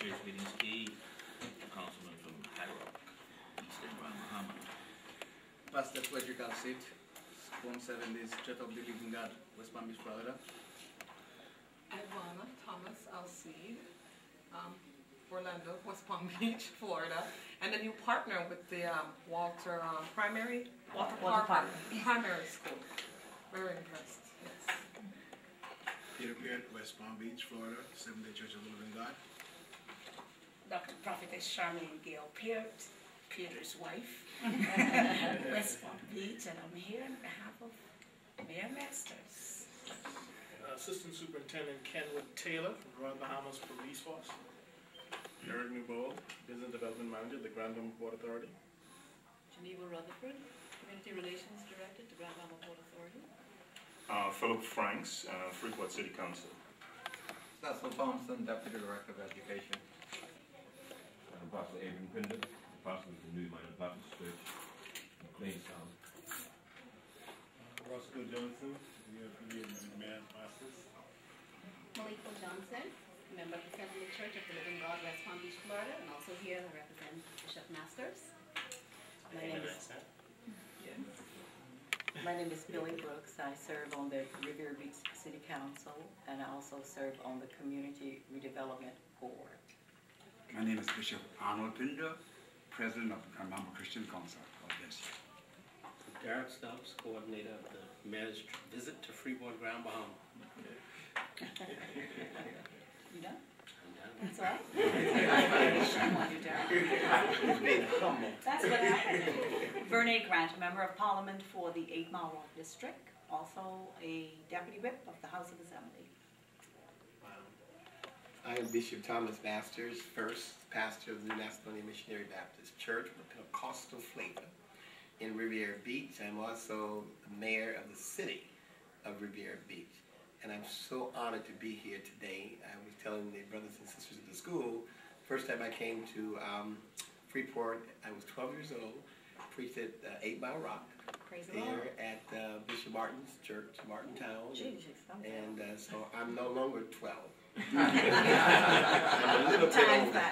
church meetings. Councilman from High Rock, Eastern Bahamas. Pastor Clerical Seat, Home 70s, Church of the Living God, West Palm Beach, Florida. Ivana Thomas Alcide, Orlando, West Palm Beach, Florida. And then you partner with the Walter Primary School. Very impressed, yes. Peter Beard, West Palm Beach, Florida, Seventh-day Church of the Living God. Dr. Prophetess Charmaine Gail Peart, Peter's wife, West Palm Beach, and I'm here on behalf of Mayor Masters. Assistant Superintendent Kenwood Taylor from Royal Bahamas Police Force. Eric Newbold, Business Development Manager, the Grand Bahama Port Authority. Geneva Rutherford, Community Relations Director, the Grand Bahama Port Authority. Philip Franks, Freeport City Council. Cecil Thompson, Deputy Director of Education. Pastor Adrian Pinder, pastor of the New Minded Baptist Church in Queenstown. Roscoe Johnson, Mayor Masters. Malika Johnson, member of the Assembly Church of the Living God, West Palm Beach, Florida, and also here I represent Bishop Masters. My name is Billie Brooks. I serve on the Riviera Beach City Council, and I also serve on the Community Redevelopment Board. My name is Bishop Arnold Pinder, President of the Grand Bahama Christian Council. God bless you. Derek Stubbs, Coordinator of the Mayor's Visit to Freeport, Grand Bahama. You done? I'm done. That's all right. That's what happened. Vernay Grant, Member of Parliament for the 8 Mile Walk District, also a Deputy Whip of the House of Assembly. I am Bishop Thomas Masters, first pastor of the New Macedonian Missionary Baptist Church with a Pentecostal flavor in Riviera Beach. I'm also the mayor of the city of Riviera Beach. And I'm so honored to be here today. I was telling the brothers and sisters at the school, first time I came to Freeport, I was 12 years old, preached at 8 Mile Rock. Praise the there Lord. at Bishop Martin's church, Martintown. Jesus, and so I'm no longer 12. I'm a little bit older.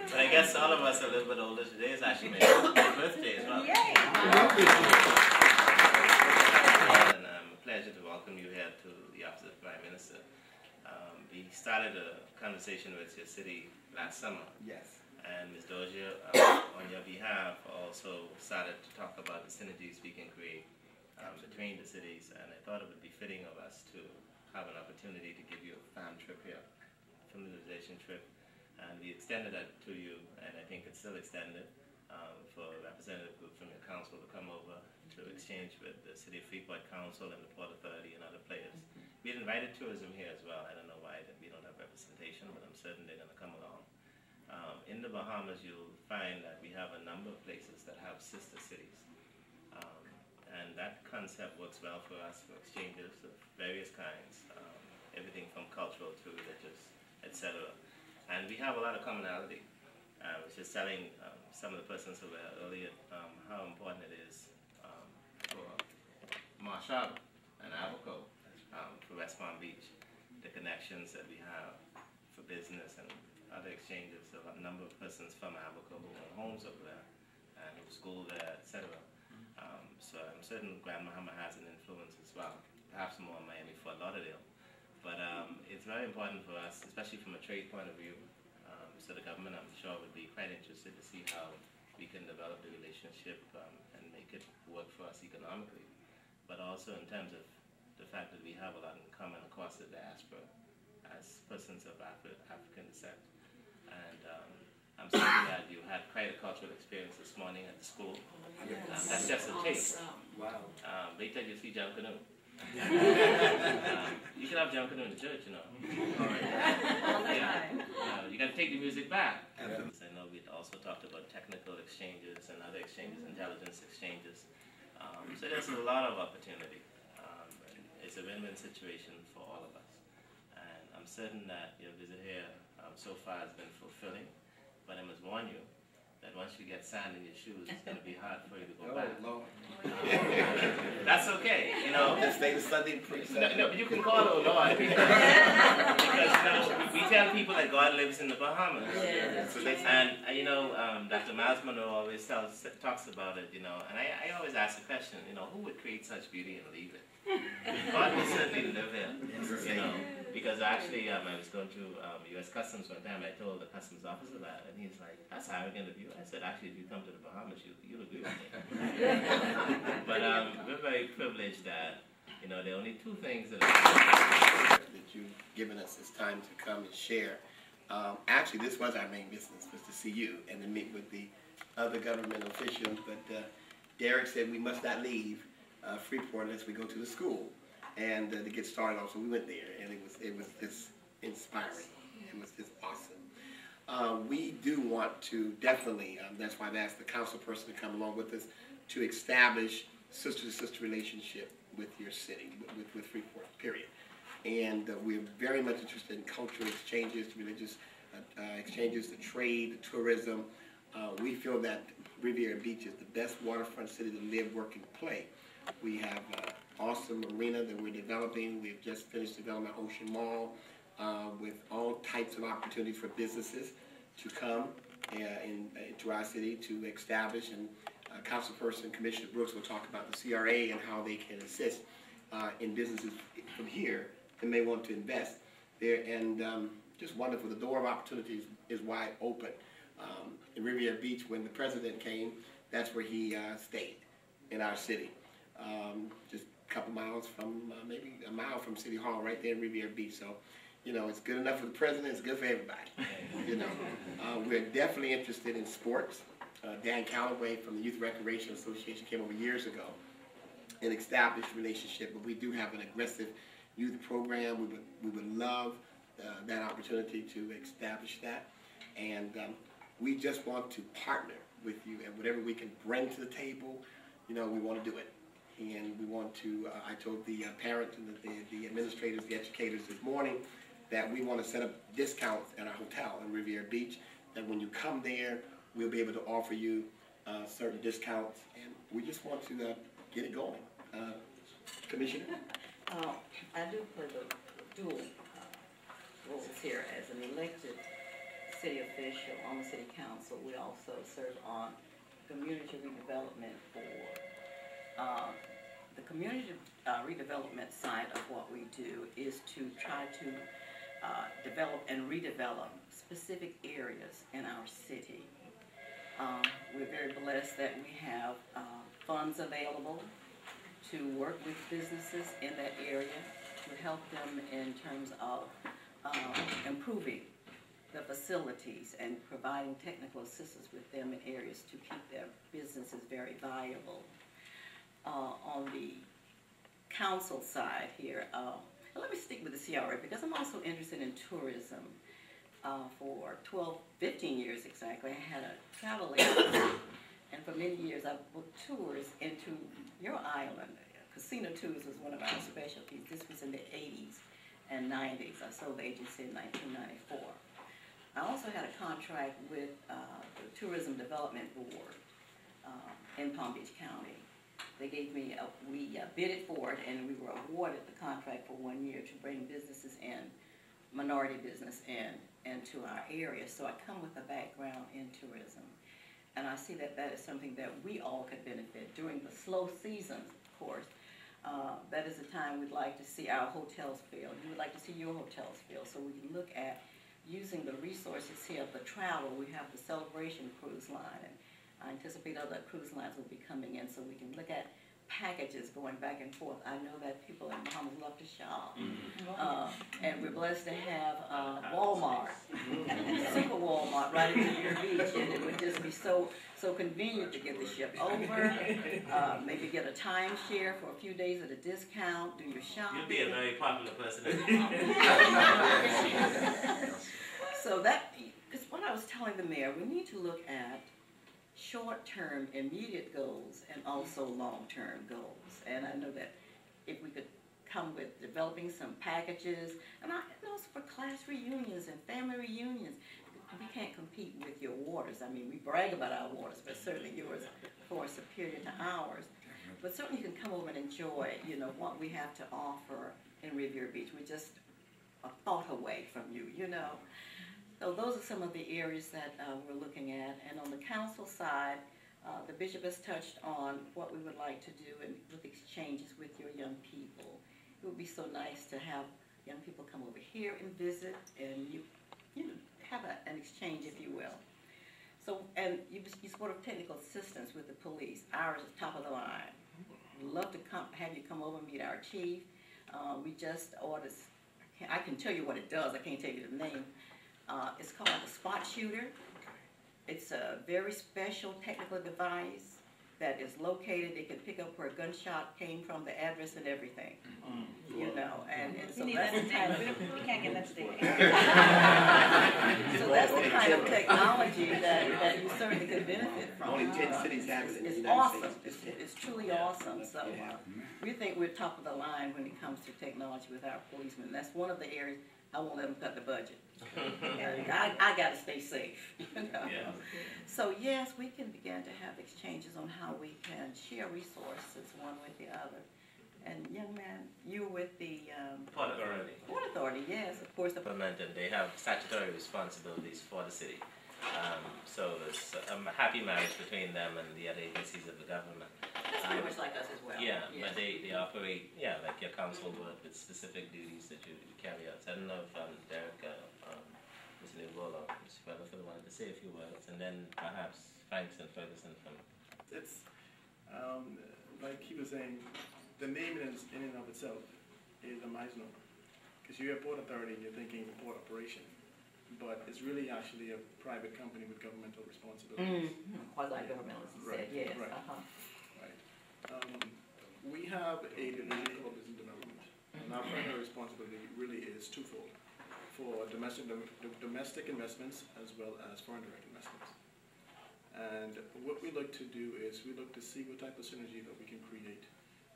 But I guess all of us are a little bit older. Today is actually my birthday as well. Yay! And a pleasure to welcome you here to the Office of Prime Minister. We started a conversation with your city last summer. Yes. And Ms. Dozier, on your behalf, also started to talk about the synergies we can create between the cities. And I thought it would be fitting of us to have an opportunity to give you a fam trip here, familiarization trip, and we extended that to you, and I think it's still extended for a representative group from your council to come over to exchange with the City of Freeport Council and the Port Authority and other players. We had invited tourism here as well. I don't know why that we don't have representation, but I'm certain they're going to come along. In the Bahamas, you'll find that we have a number of places that have sister cities. And that concept works well for us for exchanges of various kinds, everything from cultural to religious, etc. And we have a lot of commonality. I was just telling some of the persons who were earlier how important it is for Marshall and Abaco, for West Palm Beach, the connections that we have for business and other exchanges. A number of persons from Abaco who own homes over there and who school there, etc. So I'm certain Grand Bahama has an influence as well, perhaps more in Miami, Fort Lauderdale. But it's very important for us, especially from a trade point of view. So the government, I'm sure, would be quite interested to see how we can develop the relationship and make it work for us economically. But also in terms of the fact that we have a lot in common across the diaspora as persons of African descent. And I'm so glad you had quite a cultural experience this morning at the school. Yes. That's just a taste. Wow. Wait till you see John Canoe. You can have John Canoe in the church, you know. All the time. You got to take the music back. I know we also talked about technical exchanges and other exchanges, intelligence exchanges. So there's a lot of opportunity. It's a win-win situation for all of us. And I'm certain that your visit here so far has been fulfilling. But I must warn you that once you get sand in your shoes, it's going to be hard for you to go back. Lord. That's okay, you know. Just stay the Sunday preach. No, but you can call her Lord. Because we tell people that God lives in the Bahamas. Yeah. And Dr. Miles Monroe always talks about it, and I always ask the question, who would create such beauty and leave it? God will certainly live here, because actually I was going through U.S. Customs one time, and I told the customs officer that, and he's like, that's arrogant of you. I said, actually, if you come to the Bahamas, you'll agree with me. But we're very privileged that, there are only two things that you've given us this time to come and share. Actually, this was our main business, was to see you and to meet with the other government officials, but Derek said we must not leave Freeport unless we go to the school and to get started off. So we went there, and it was just inspiring. It was just awesome. We do want to definitely, that's why I've asked the council person to come along with us, to establish sister-to-sister relationship with your city, with Freeport, period. And we're very much interested in cultural exchanges, religious exchanges, the trade, the tourism. We feel that Riviera Beach is the best waterfront city to live, work, and play. We have an awesome marina that we're developing. We've just finished developing Ocean Mall with all types of opportunities for businesses to come into our city to establish. And Councilperson Commissioner Brooks will talk about the CRA and how they can assist in businesses from here that may want to invest there. And just wonderful. The door of opportunities is wide open. In Riviera Beach, when the president came, that's where he stayed, in our city. Just a couple miles from, maybe a mile from City Hall, right there in Riviera Beach. So, it's good enough for the president, it's good for everybody. We're definitely interested in sports. Dan Calloway from the Youth Recreation Association came over years ago and established a relationship, but we do have an aggressive youth program. We would love that opportunity to establish that. And we just want to partner with you, and whatever we can bring to the table, we want to do it. And we want to, I told the parents and the administrators, the educators this morning, that we want to set up discounts at our hotel in Riviera Beach, that when you come there, we'll be able to offer you certain discounts, and we just want to get it going. Commissioner? I do play the dual roles here as an elected city official on the city council. We also serve on community redevelopment for the community redevelopment side of what we do is to try to develop and redevelop specific areas in our city. We're very blessed that we have funds available to work with businesses in that area to help them in terms of improving the facilities and providing technical assistance with them in areas to keep their businesses very viable. On the council side here, let me stick with the CRA because I'm also interested in tourism. For 15 years exactly, I had a travel agency, and for many years I booked tours into your island. Casino tours was one of our specialties. This was in the 80s and 90s. I sold the agency in 1994. I also had a contract with the Tourism Development Board in Palm Beach County. They gave me, we bid it for it, and we were awarded the contract for 1 year to bring businesses in, minority business into our area. So I come with a background in tourism. And I see that that is something that we all could benefit during the slow seasons, of course. That is the time we'd like to see our hotels fill. You would like to see your hotels fill. So we can look at using the resources here of the travel. We have the Celebration cruise line, and I anticipate other cruise lines will be coming in, so we can look at packages going back and forth. I know that people in Bahamas love to shop, and we're blessed to have Walmart, Super Walmart right in Riviera Beach, and it would just be so convenient to get the ship over, maybe get a timeshare for a few days at a discount, do your shopping. You'll be a very popular person. So that, because what I was telling the mayor, we need to look at short-term, immediate goals and also long-term goals. And I know that if we could come with developing some packages, and also for class reunions and family reunions, we can't compete with your waters. I mean, we brag about our waters, but certainly yours, of course, superior to ours. But certainly you can come over and enjoy, you know, what we have to offer in Riviera Beach. We're just a thought away from you, you know. So those are some of the areas that we're looking at. And on the council side, the bishop has touched on what we would like to do and with exchanges with your young people. It would be so nice to have young people come over here and visit, and you know, have an exchange, if you will. So, and you sort of technical assistance with the police. Ours is top of the line. We'd love to have you come over and meet our chief. We just ordered, I can tell you what it does, I can't tell you the name. It's called the spot shooter. It's a very special technical device that is located. It can pick up where a gunshot came from, the address and everything. You know, and so that's the kind of, We can't get that today. so that's the kind of technology that you certainly could benefit from. Only 10 cities have it in the It's United awesome. States. It's truly awesome. So we think we're top of the line when it comes to technology with our policemen. That's one of the areas I won't let them cut the budget. I got to stay safe. You know? Yeah. So yes, we can begin to have exchanges on how we can share resources one with the other. And young man, you're with the Port Authority. Port Authority, yes, of course. And they have statutory responsibilities for the city. So it's a happy marriage between them and the other agencies of the government. That's pretty much like us as well. Yeah, yes. but they operate, like your council would, with specific duties that you carry out. So I don't know if Derek, Mr. Newbold, or Mr. Weatherfield wanted to say a few words, and then perhaps Franks and Ferguson from. It's, like he was saying, the name in and of itself is a misnomer. Because you're a port authority and you're thinking port operation. But it's really actually a private company with governmental responsibilities. Quasi-governmental, as you said, yes. Right. Right. We have a division called business development. And our primary responsibility really is twofold. For domestic investments as well as foreign direct investments. And what we look to do is we look to see what type of synergy that we can create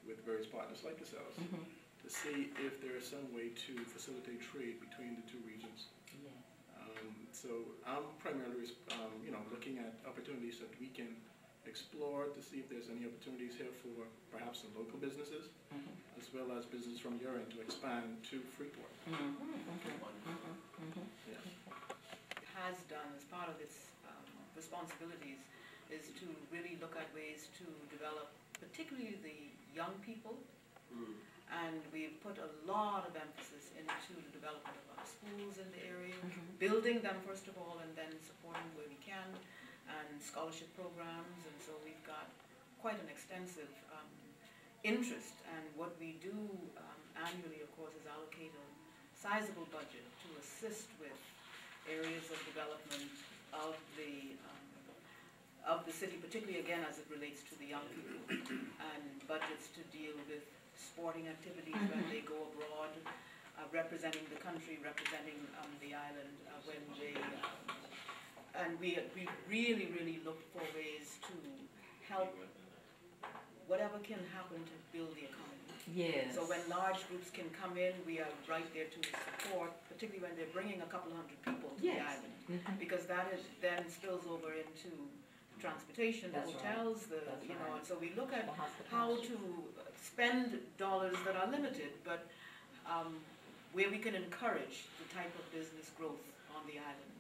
with various partners like yourselves to see if there is some way to facilitate trade between the two regions. So I'm primarily, looking at opportunities that we can explore to see if there's any opportunities here for perhaps some local businesses, as well as business from your end to expand to Freeport. Has done as part of its responsibilities is to really look at ways to develop particularly the young people, and we've put a lot of emphasis into the development of our schools in the area, building them first of all and then supporting where we can, and scholarship programs, and so we've got quite an extensive interest, and what we do annually of course is allocate a sizable budget to assist with areas of development of the city, particularly again as it relates to the young people, and budgets to deal with sporting activities when they go abroad, representing the country, representing the island when they, and we really, really look for ways to help whatever can happen to build the economy. Yes. So when large groups can come in, we are right there to support, particularly when they're bringing a couple of hundred people to the island, because that is then spills over into transportation, the hotels, and so we look at how to spend dollars that are limited, but where we can encourage the type of business growth on the island.